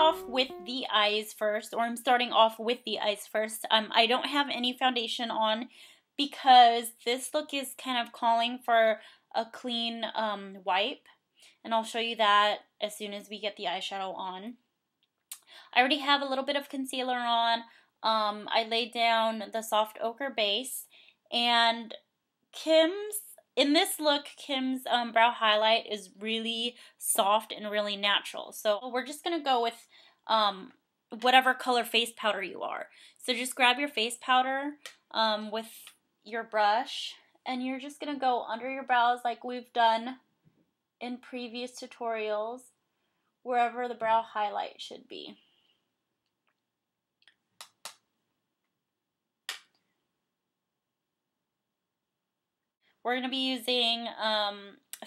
off with the eyes first, or I'm starting off with the eyes first. I don't have any foundation on because this look is kind of calling for a clean wipe, and I'll show you that as soon as we get the eyeshadow on. I already have a little bit of concealer on. I laid down the soft ochre base, and in this look, Kim's brow highlight is really soft and really natural. So we're just going to go with whatever color face powder you are. So just grab your face powder with your brush, and you're just going to go under your brows like we've done in previous tutorials, wherever the brow highlight should be. We're going to be using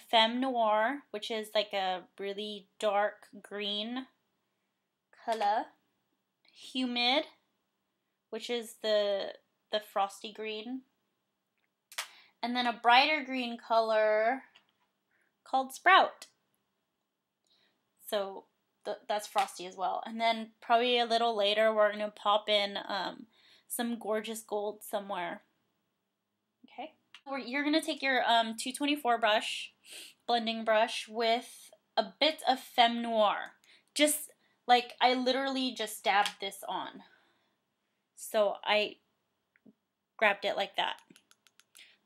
Femme Noir, which is like a really dark green color. Humid, which is the frosty green. And then a brighter green color called Sprout. So that's frosty as well. And then probably a little later we're going to pop in some gorgeous gold somewhere. Okay. You're going to take your 224 brush, blending brush, with a bit of Femme Noir. Just like, I literally just dabbed this on. So I grabbed it like that.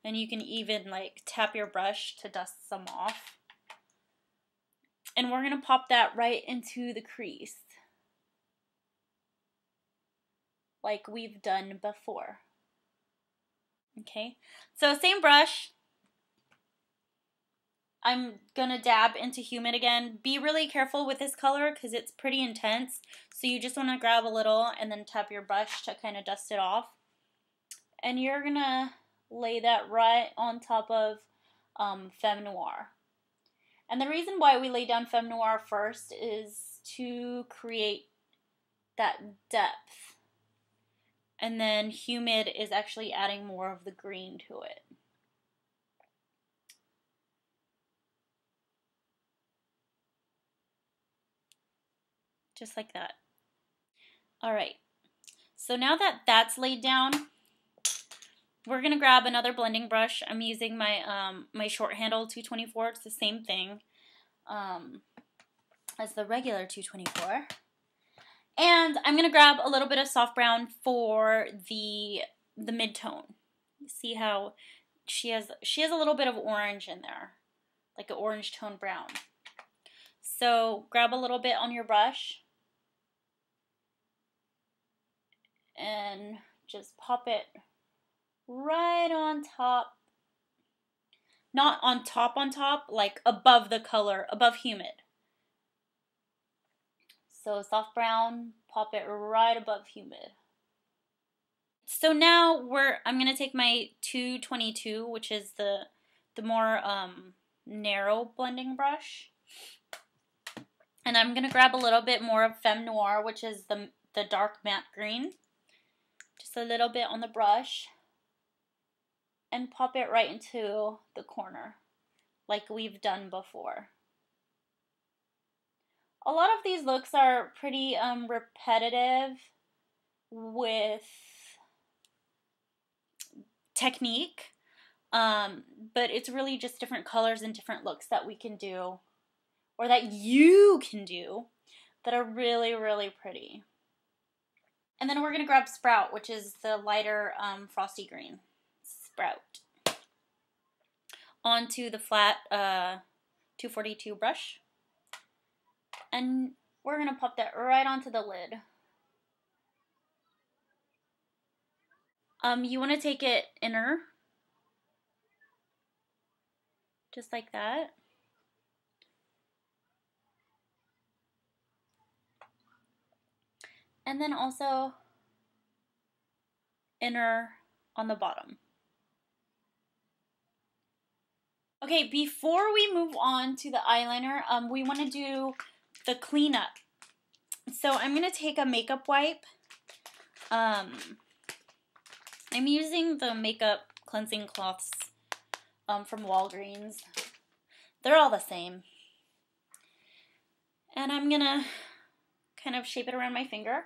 And you can even like tap your brush to dust some off. And we're going to pop that right into the crease, like we've done before. Okay, so same brush. I'm going to dab into Humid again. Be really careful with this color because it's pretty intense. So you just want to grab a little and then tap your brush to kind of dust it off. And you're going to lay that right on top of Femme Noir. And the reason why we lay down Femme Noir first is to create that depth. And then Humid is actually adding more of the green to it. Just like that. Alright, so now that that's laid down, we're going to grab another blending brush. I'm using my my short handle 224. It's the same thing as the regular 224. And I'm going to grab a little bit of soft brown for the mid-tone. See how she has a little bit of orange in there, like an orange tone brown. So grab a little bit on your brush and just pop it right on top. Not on top, like above the color, above Humid. So soft brown, pop it right above Humid. So now I'm going to take my 222, which is the more narrow blending brush. And I'm going to grab a little bit more of Femme Noir, which is the dark matte green. Just a little bit on the brush. And pop it right into the corner, like we've done before. A lot of these looks are pretty repetitive with technique, but it's really just different colors and different looks that we can do, or that you can do, that are really, really pretty. And then we're going to grab Sprout, which is the lighter frosty green. Sprout. Onto the flat 242 brush. And we're going to pop that right onto the lid. You want to take it inner. Just like that. And then also inner on the bottom. Okay, before we move on to the eyeliner, we want to do the cleanup. So I'm going to take a makeup wipe. I'm using the makeup cleansing cloths from Walgreens. They're all the same. And I'm going to kind of shape it around my finger.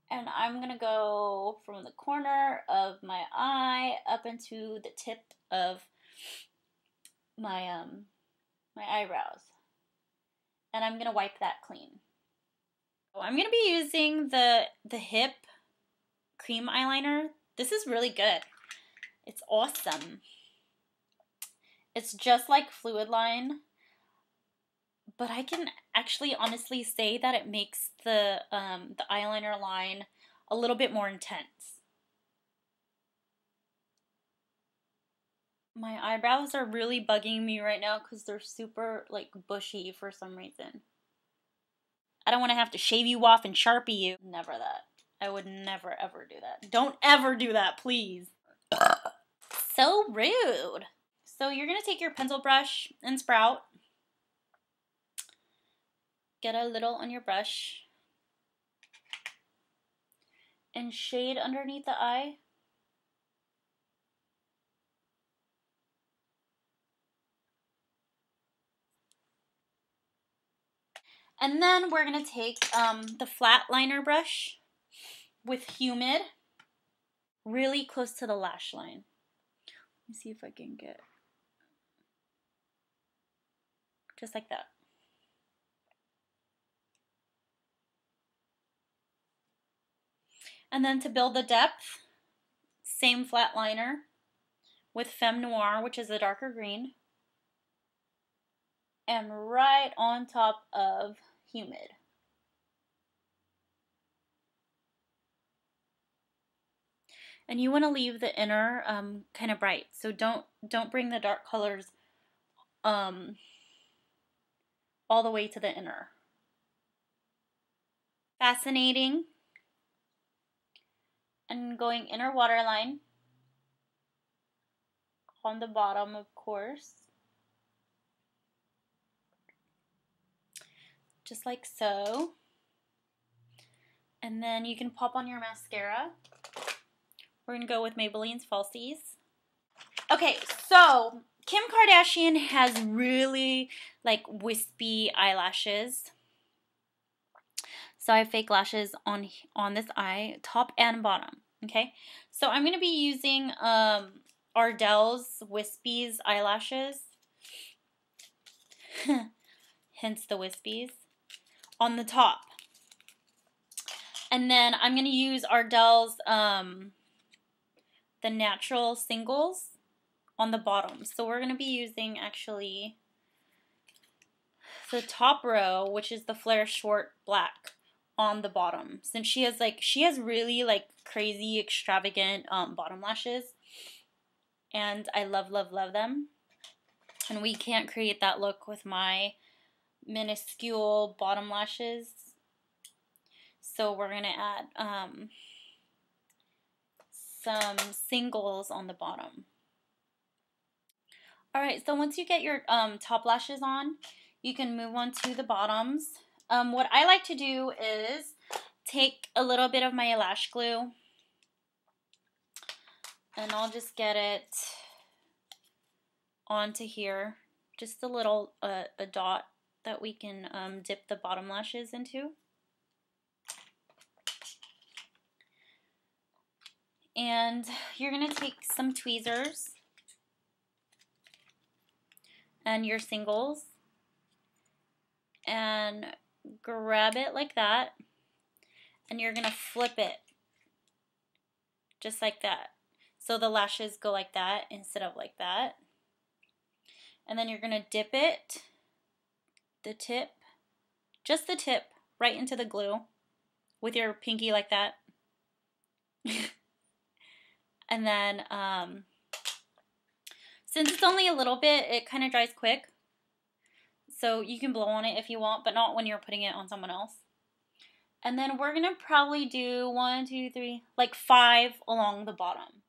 And I'm going to go from the corner of my eye up into the tip of my my eyebrows. And I'm going to wipe that clean. So I'm going to be using the Hip Cream Eyeliner. This is really good. It's awesome. It's just like Fluid Line, but I can actually honestly say that it makes the eyeliner line a little bit more intense. My eyebrows are really bugging me right now because they're super like bushy for some reason. I don't want to have to shave you off and Sharpie you. Never that. I would never ever do that. Don't ever do that, please. So rude. So you're going to take your pencil brush and sprout. Get a little on your brush. And shade underneath the eye. And then we're going to take the flat liner brush with Humid really close to the lash line. Let me see if I can get just like that. And then to build the depth, same flat liner with Femme Noir, which is a darker green. And right on top of Humid. And you want to leave the inner kind of bright. So don't bring the dark colors all the way to the inner. Fascinating. And going inner waterline on the bottom, of course. Just like so. And then you can pop on your mascara. We're going to go with Maybelline's Falsies. Okay, so Kim Kardashian has really like wispy eyelashes. So I have fake lashes on this eye, top and bottom. Okay, so I'm going to be using Ardell's Wispies eyelashes. Hence the wispies. On the top. And then I'm going to use Ardell's the natural singles on the bottom. So we're going to be using actually the top row, which is the Flare Short Black on the bottom. Since she has really like crazy extravagant bottom lashes. And I love, love, love them. And we can't create that look with my minuscule bottom lashes. So we're going to add some singles on the bottom. Alright, so once you get your top lashes on, you can move on to the bottoms. What I like to do is take a little bit of my lash glue and I'll just get it onto here. Just a little a dot that we can dip the bottom lashes into. And you're going to take some tweezers and your singles and grab it like that, and you're going to flip it just like that. So the lashes go like that instead of like that. And then you're going to dip it, the tip, just the tip, right into the glue with your pinky like that. And then, since it's only a little bit, it kind of dries quick. So you can blow on it if you want, but not when you're putting it on someone else. And then we're going to probably do 1, 2, 3, like 5 along the bottom.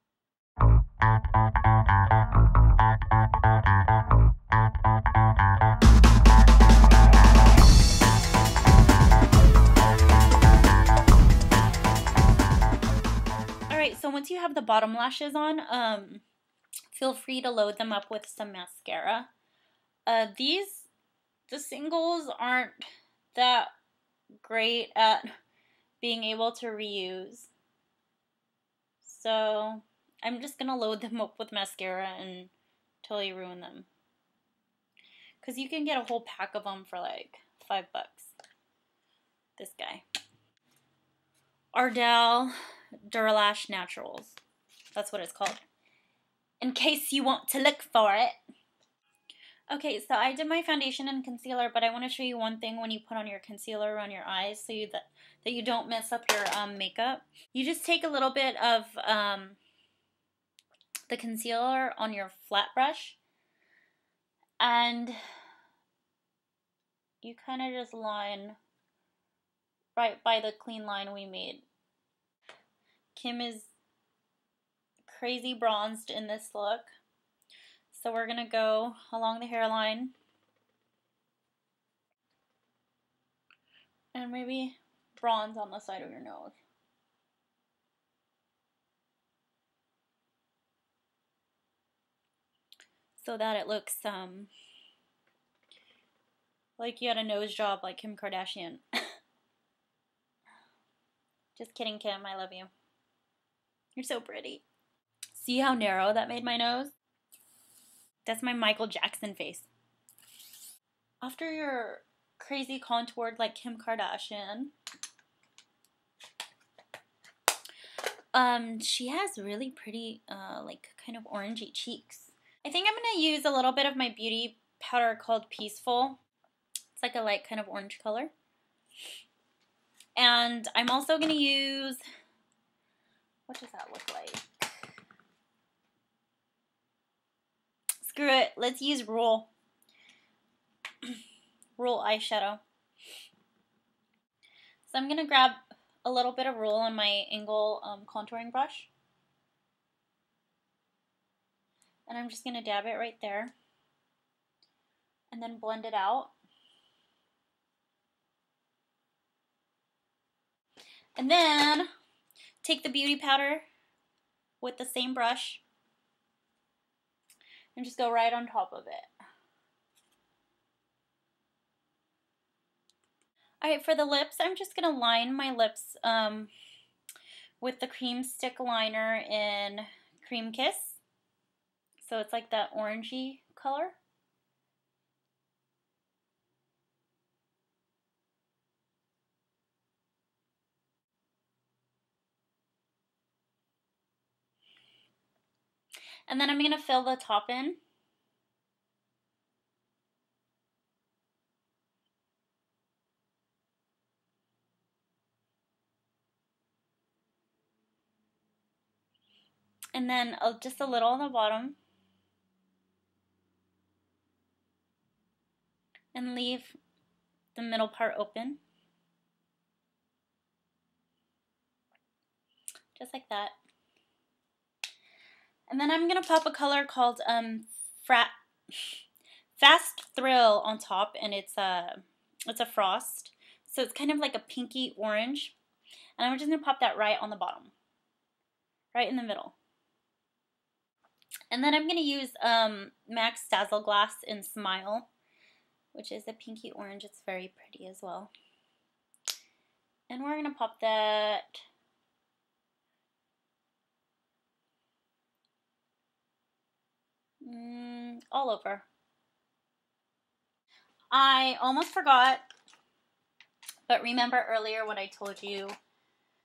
So once you have the bottom lashes on, feel free to load them up with some mascara. The singles aren't that great at being able to reuse. So I'm just gonna load them up with mascara and totally ruin them. Because you can get a whole pack of them for like $5. This guy. Ardell DuraLash Naturals. That's what it's called. In case you want to look for it. Okay, so I did my foundation and concealer, but I want to show you one thing when you put on your concealer around your eyes so that you don't mess up your makeup. You just take a little bit of the concealer on your flat brush and you kind of just line right by the clean line we made. Kim is crazy bronzed in this look. So we're going to go along the hairline and maybe bronze on the side of your nose. So that it looks like you had a nose job like Kim Kardashian. Just kidding, Kim. I love you. You're so pretty. See how narrow that made my nose? That's my Michael Jackson face. After you're crazy contoured like Kim Kardashian, she has really pretty, like kind of orangey cheeks. I think I'm gonna use a little bit of my beauty powder called Peaceful. It's like a light kind of orange color. And I'm also gonna use, what does that look like? Screw it, let's use Roll eyeshadow. So I'm gonna grab a little bit of Roll on my angle contouring brush. And I'm just gonna dab it right there. And then blend it out. And then take the beauty powder with the same brush and just go right on top of it. Alright, for the lips, I'm just going to line my lips with the Cremestick liner in Creamkiss. So it's like that orangey color. And then I'm going to fill the top in. And then just a little on the bottom. And leave the middle part open. Just like that. And then I'm going to pop a color called Fast Thrill on top, and it's a frost. So it's kind of like a pinky orange. And I'm just going to pop that right on the bottom. Right in the middle. And then I'm going to use MAC's Dazzleglass in Smile, which is a pinky orange. It's very pretty as well. And we're going to pop that all over. I almost forgot, but remember earlier when I told you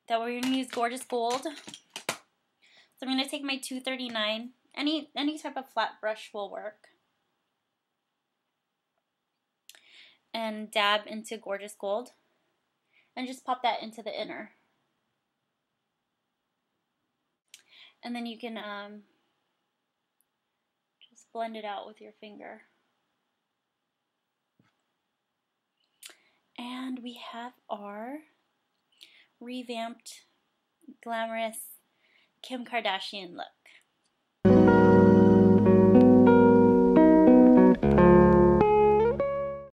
that we're going to use Gorgeous Gold? So I'm going to take my 239. Any type of flat brush will work. And dab into Gorgeous Gold. And just pop that into the inner. And then you can just blend it out with your finger. And we have our revamped, glamorous Kim Kardashian look.